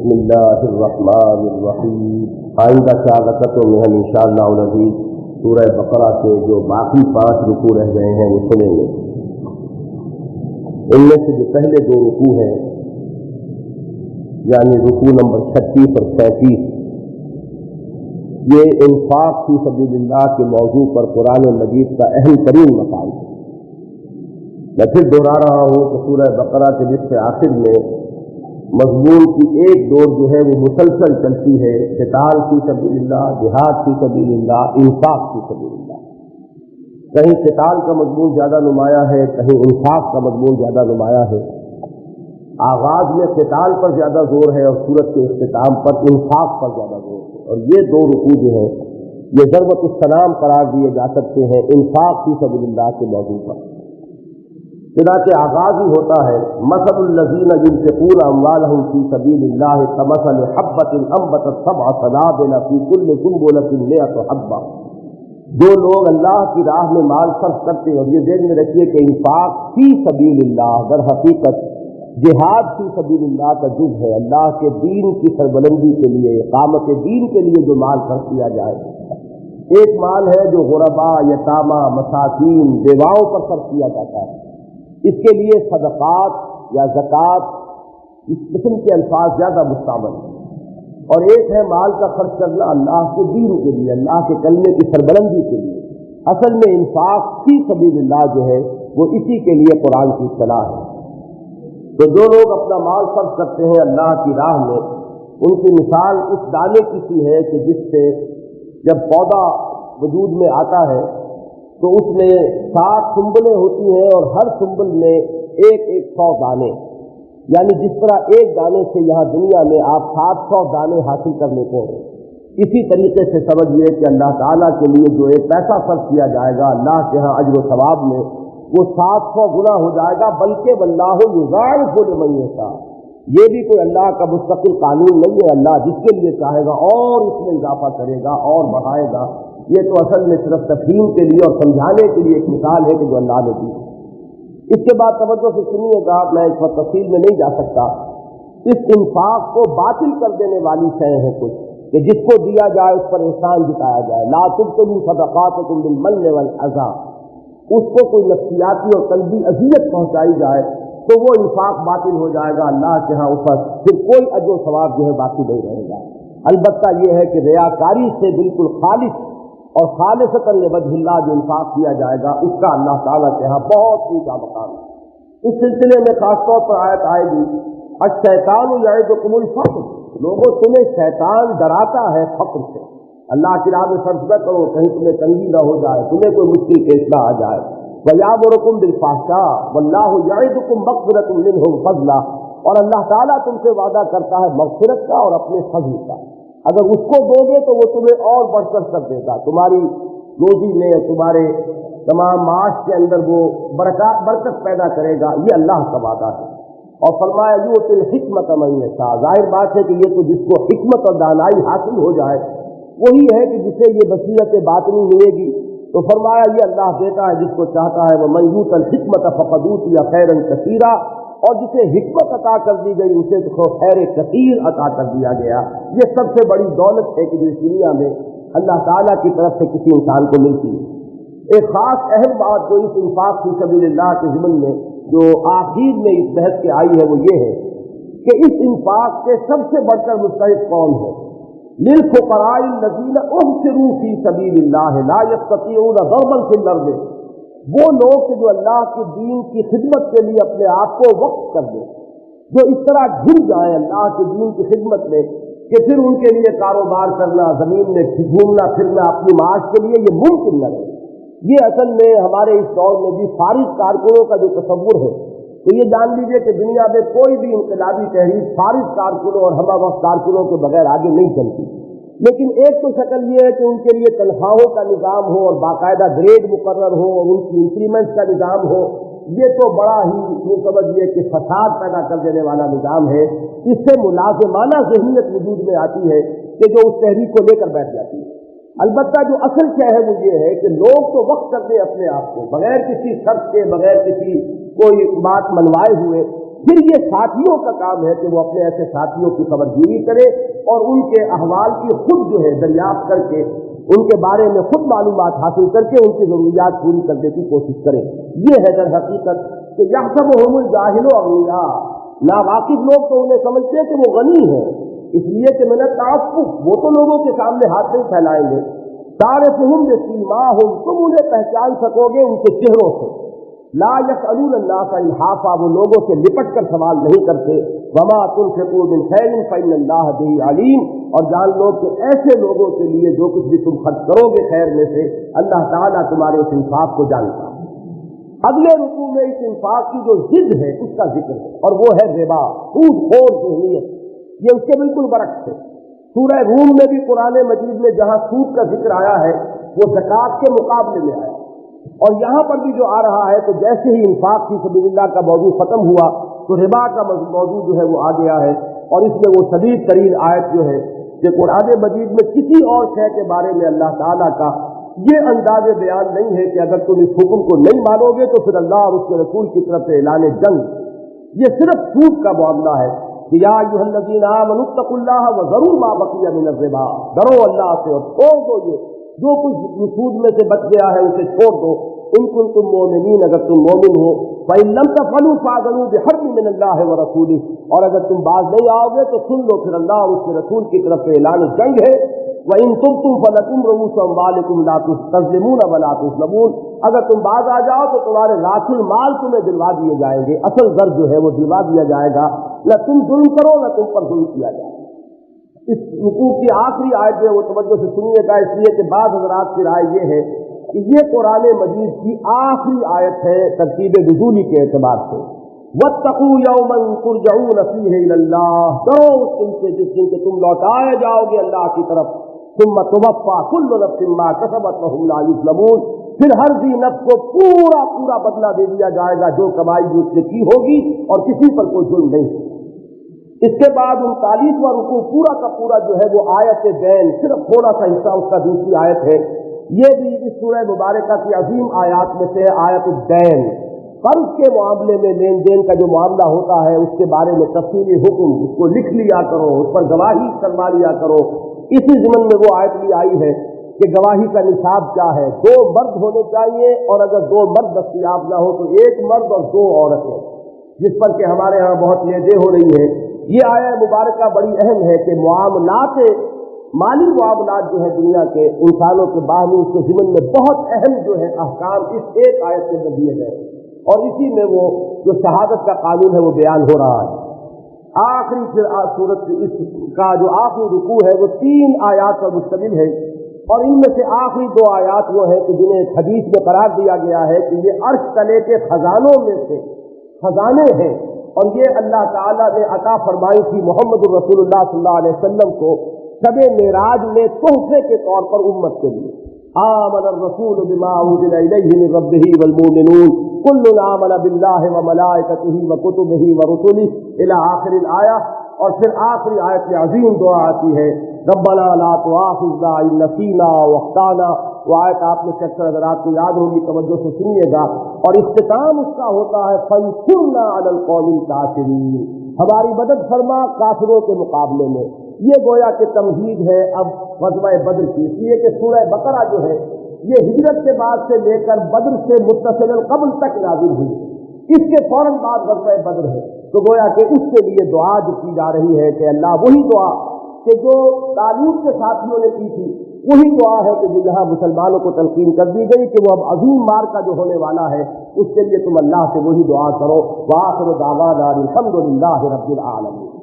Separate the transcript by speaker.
Speaker 1: بسم اللہ الرحمن الرحیم۔ آئندہ 4 رکعتوں میں ہم انشاءاللہ العزیز سورہ بقرہ کے جو باقی 5 رکوع رہ گئے ہیں وہ سنیں گے۔ ان میں سے جو پہلے 2 رکوع ہیں یعنی رکوع نمبر 36 اور 37، یہ انفاق فی سبیل اللہ کے موضوع پر قرآن مجید کا اہم ترین مقام ہے۔ میں پھر دہرا رہا ہوں کہ سورہ بقرہ کے نصف آخر میں مضمون کی ایک دوڑ جو ہے وہ مسلسل چلتی ہے، قتال فی سبیل اللہ، جہاد فی سبیل اللہ، انفاق فی سبیل اللہ۔ کہیں قتال کا مضمون زیادہ نمایاں ہے، کہیں انفاق کا مضمون زیادہ نمایاں ہے۔ آغاز میں قتال پر زیادہ زور ہے اور سورت کے اختتام پر انفاق پر زیادہ زور ہے، اور یہ 2 رکوع جو ہیں یہ ضربۃ السلام قرار دیے جا سکتے ہیں انفاق فی سبیل اللہ کے موضوع پر۔ چنانچہ آغاز ہی ہوتا ہے مثل الذین ينفقون اموالهم فی سبیل اللہ کمثل حبۃ انبتت 7 سنابل فی کل سنبلۃ 100 حبۃ۔ جو لوگ اللہ کی راہ میں مال صرف کرتے ہیں، اور یہ ذہن میں رکھیے کہ انفاق فی سبیل اللہ در حقیقت جہاد فی سبیل اللہ کا جز ہے۔ اللہ کے دین کی سربلندی کے لیے، اقامت دین کے لیے جو مال خرچ کیا جائے، ایک مال ہے جو غرباء، یتامى، مساکین، بیواؤں پر خرچ کیا جاتا ہے، اس کے لیے صدقات یا زکوٰۃ اس قسم کے الفاظ زیادہ مستعمل ہیں۔ اور ایک ہے مال کا خرچ کرنا اللہ کے دین کے لیے، اللہ کے کلمے کی سربلندی کے لیے۔ اصل میں انفاق فی سبیل اللہ جو ہے وہ اسی کے لیے قرآن کی اصطلاح ہے۔ تو جو لوگ اپنا مال خرچ کرتے ہیں اللہ کی راہ میں، ان کی مثال اس دانے کی سی ہے کہ جس سے جب پودا وجود میں آتا ہے تو اس میں 7 سنبلیں ہوتی ہیں، اور ہر سنبل میں 100 دانے، یعنی جس طرح ایک دانے سے یہاں دنیا میں آپ 700 دانے حاصل کر لیتے ہیں، اسی طریقے سے سمجھیے کہ اللہ تعالیٰ کے لیے جو ایک پیسہ خرچ کیا جائے گا اللہ کے ہاں اجر و ثواب میں، وہ 700 گنا ہو جائے گا، بلکہ واللہ یضاعف لمن یشاء۔ یہ بھی کوئی اللہ کا مستقل قانون نہیں ہے، اللہ جس کے لیے چاہے گا اور اس میں اضافہ کرے گا اور بڑھائے گا۔ یہ تو اصل میں صرف تفہیم کے لیے اور سمجھانے کے لیے ایک مثال ہے کہ جو اللہ نے دی۔ اس کے بعد توجہ سے سنیے گا، میں اس وقت تفصیل میں نہیں جا سکتا۔ اس انفاق کو باطل کر دینے والی شے ہیں کچھ، کہ جس کو دیا جائے اس پر احسان جتایا جائے، لا تبطلوا صدقاتکم بالمن والأذى، اس کو کوئی نفسیاتی اور قلبی اذیت پہنچائی جائے تو وہ انفاق باطل ہو جائے گا، اللہ کے ہاں اوپر پھر کوئی اجر و ثواب جو ہے باقی نہیں رہے گا۔ البتہ یہ ہے کہ ریاکاری سے بالکل خالص اور خالصتاً لوجہ اللہ جو انفاق کیا جائے گا اس کا اللہ تعالیٰ کے ہاں بہت اونچا مقام ہے۔ اس سلسلے میں خاص طور پر آیت آئے گی الشیطان یعدکم الفقر، لوگوں تمہیں شیطان ڈراتا ہے فقر سے، اللہ کی راہ میں خرچ نہ کرو، کہیں تمہیں تنگی نہ ہو جائے، تمہیں کوئی مشکل پیش نہ آ جائے۔ وَیَأْمُرُکُم بِالْفَحْشَاءِ وَاللَّهُ یعدکم مغفرۃ منہ فضلا، اور اللہ تعالیٰ تم سے وعدہ کرتا ہے مغفرت کا اور اپنے فضل کا، اگر اس کو دو گے تو وہ تمہیں اور بڑھ کر دے گا، تمہاری روزی میں، تمہارے تمام معاش کے اندر وہ برکت پیدا کرے گا، یہ اللہ کا وعدہ ہے۔ اور فرمایا یؤتی الحکمۃ من یشاء، ظاہر بات ہے کہ یہ تو جس کو حکمت اور دانائی حاصل ہو جائے وہی ہے کہ جسے یہ بصیرت باطنی ملے گی، تو فرمایا یہ اللہ دیتا ہے جس کو چاہتا ہے، ومن یؤت الحکمۃ فقد اوتی خیرا کثیرا، اور جسے حکمت عطا کر دی گئی اسے تو خیر کثیر عطا کر دیا گیا۔ یہ سب سے بڑی دولت ہے کہ جو اس دنیا میں اللہ تعالیٰ کی طرف سے کسی انسان کو ملتی ہے۔ ایک خاص اہم بات جو اس انفاق فی سبیل اللہ کے ضمن میں جو آخر میں اس بحث کے آئی ہے وہ یہ ہے کہ اس انفاق کے سب سے بڑھ کر مستحق کون ہے؟ للفقراء الذین احصروا فی سبیل اللہ لا یستطیعون ضربا فی الارض، وہ لوگ جو اللہ کے دین کی خدمت کے لیے اپنے آپ کو وقف کر دیں، جو اس طرح گر جائیں اللہ کے دین کی خدمت میں کہ پھر ان کے لیے کاروبار کرنا، زمین میں گھومنا پھرنا اپنی معاش کے لیے یہ ممکن نہ رہے۔ یہ اصل میں ہمارے اس دور میں بھی فارغ کارکنوں کا جو تصور ہے، تو یہ جان لیجیے کہ دنیا میں کوئی بھی انقلابی تحریک فارغ کارکنوں اور ہمہ وقت کارکنوں کے بغیر آگے نہیں چلتی۔ لیکن ایک تو شکل یہ ہے کہ ان کے لیے تنخواہوں کا نظام ہو اور باقاعدہ گریڈ مقرر ہو اور ان کی انکریمنٹ کا نظام ہو، یہ تو بڑا ہی یہ سمجھیے کہ فساد پیدا کر دینے والا نظام ہے۔ اس سے ملازمانہ ذہنیت وجود میں آتی ہے کہ جو اس تحریک کو لے کر بیٹھ جاتی ہے۔ البتہ جو اصل کیا ہے وہ یہ ہے کہ لوگ تو وقت کر دیں اپنے آپ کو بغیر کسی شرط کے، بغیر کسی کوئی بات منوائے ہوئے، پھر یہ ساتھیوں کا کام ہے کہ وہ اپنے ایسے ساتھیوں کی خبرگیری کرے اور ان کے احوال کی خود جو ہے دریافت کر کے ان کے بارے میں خود معلومات حاصل کر کے ان کی ضروریات پوری کرنے کی کوشش کرے. یہ ہے در حقیقت کہ یحسبهم الجاہل اغنیاء، ناواقف لوگ تو انہیں سمجھتے ہیں کہ وہ غنی ہیں، اس لیے کہ من التعفف، وہ تو لوگوں کے سامنے ہاتھ نہیں پھیلائیں گے. تعرفهم بسیماہم، تم انہیں پہچان سکو گے ان کے چہروں سے. لا يسألون الناس الحافا، وہ لوگوں سے لپٹ کر سوال نہیں کرتے. وما تنفقوا من خیر فإن اللہ به علیم، اور جان لو کہ ایسے لوگوں کے لیے جو کچھ بھی تم خرچ کرو گے خیر میں سے، اللہ تعالیٰ تمہارے اس انفاق کو جانتا ہے. اگلے رکوع میں اس انفاق کی جو ضد ہے اس کا ذکر ہے، اور وہ ہے ربا، سود خور ذہنیت. یہ اس کے بالکل برعکس ہے. سورہ روم میں بھی قرآن مجید میں جہاں سود کا ذکر آیا ہے وہ زکوٰۃ کے مقابلے میں آیا، اور یہاں پر بھی جو آ رہا ہے تو جیسے ہی انفاق فی سبیل اللہ کا موضوع ختم ہوا تو ربا کا موضوع جو ہے وہ آ گیا ہے. اور اس میں وہ شدید ترین آیت جو ہے کہ قرآن مجید میں کسی اور شے کے بارے میں اللہ تعالیٰ کا یہ انداز بیان نہیں ہے کہ اگر تم اس حکم کو نہیں مانو گے تو پھر اللہ اور اس کے رسول کی طرف سے اعلان جنگ. یہ صرف سود کا معاملہ ہے کہ یا ایھا الذین آمنوا اتقوا اللہ وذروا ما بقی من الربا، ڈرو اللہ سے اور چھوڑ دو یہ جو کچھ سود میں سے بچ گیا ہے اسے چھوڑ دو. ان کنتم مؤمنین، اگر تم مومن ہو. فإن لم تفعلوا فاذنوا بحرب من اللہ ورسولہ، اور اگر تم باز نہیں آؤ گے تو سن لو پھر اللہ اور اس کے رسول کی طرف سے اعلان جنگ ہے. وإن تبتم فلکم رؤوس اموالکم لا تظلمون ولا تظلمون، اگر تم باز آ جاؤ تو تمہارے راس المال تمہیں دلوا دیے جائیں گے، اصل زر جو ہے وہ دلوا دیا جائے گا، نہ تم ظلم کرو نہ تم پر ظلم کیا جائے. اس رکوع کی آخری آیت جو ہے وہ توجہ سے سنیے گا، اس لیے کہ بعض حضرات کی رائے یہ ہے کہ یہ قرآن مجید کی آخری آیت ہے ترتیب نزولی کے اعتبار سے. واتقوا یوما ترجعون فیہ الی اللہ، ڈرو اس دن سے جس دن کہ تم لوٹائے جاؤ گے اللہ کی طرف. ثم توفی کل نفس ما کسبت وہم لا یظلمون، پھر ہر ذی نفس کو پورا بدلہ دے دیا جائے گا جو کمائی بھی اس نے کی ہوگی اور کسی پر کوئی ظلم نہیں. اس کے بعد 39واں رکوع پورا کا پورا جو ہے وہ آیت دین، صرف تھوڑا سا حصہ اس کا دوسری آیت ہے. یہ بھی اس سورہ مبارکہ کی عظیم آیات میں سے آیت الدین، قرض کے معاملے میں لین دین کا جو معاملہ ہوتا ہے اس کے بارے میں تفصیلی حکم، اس کو لکھ لیا کرو، اس پر گواہی کروا لیا کرو. اسی ضمن میں وہ آیت بھی آئی ہے کہ گواہی کا نصاب کیا ہے، 2 مرد ہونے چاہیے، اور اگر 2 مرد دستیاب نہ ہو تو 1 مرد اور 2 عورتیں، جس پر کہ ہمارے ہاں بہت لیجے ہو رہی ہے. یہ آیت مبارکہ بڑی اہم ہے کہ معاملات، مالی معاملات جو ہے دنیا کے انسانوں کے باہمی، اس کے ضمن میں بہت اہم جو ہے احکام اس ایک آیت کے اندر دیے گئے، اور اسی میں وہ جو شہادت کا قانون ہے وہ بیان ہو رہا ہے. آخری پھر سورت اس کا جو آخری رکوع ہے وہ 3 آیات پر مشتمل ہے، اور ان میں سے آخری 2 آیات وہ ہیں کہ جنہیں حدیث میں قرار دیا گیا ہے کہ یہ عرش تلے کے خزانوں میں سے خزانے ہیں، اور یہ اللہ تعالیٰ نے عطا فرمائی تھی محمد الرسول اللہ صلی اللہ علیہ وسلم کو شب معراج میں تحفے کے طور پر امت کے لیے. آمن الرسول بما انزل الیہ من ربہ والمؤمنون کل آمن باللہ وملائکتہ وکتبہ ورسلہ الی آخر الآیہ. اور پھر آخری آیت میں عظیم دعا آتی ہے ربنا لا تؤاخذنا ان نسینا واخطانا. وہ آیت آپ میں سے اکثر حضرات کو یاد ہوگی، توجہ سے سنیے گا. اور اختتام اس کا ہوتا ہے فانصرنا علی القوم الکافرین، ہماری مدد فرما کافروں کے مقابلے میں. یہ گویا کہ تمہید ہے اب غزوہ بدر کی، اس لیے کہ سورہ بقرہ جو ہے یہ ہجرت کے بعد سے لے کر بدر سے متصل قبل تک نازل ہوئی، اس کے فوراً بعد غزوہ بدر ہے. تو گویا کہ اس کے لیے دعا جو کی جا رہی ہے کہ اللہ وہی دعا کہ جو طالوت کے ساتھیوں نے کی تھی وہی دعا ہے کہ جہاں مسلمانوں کو تلقین کر دی گئی کہ وہ اب عظیم مارکا جو ہونے والا ہے اس کے لیے تم اللہ سے وہی دعا کرو. وآخر دعوانا الحمد للہ رب العالمین.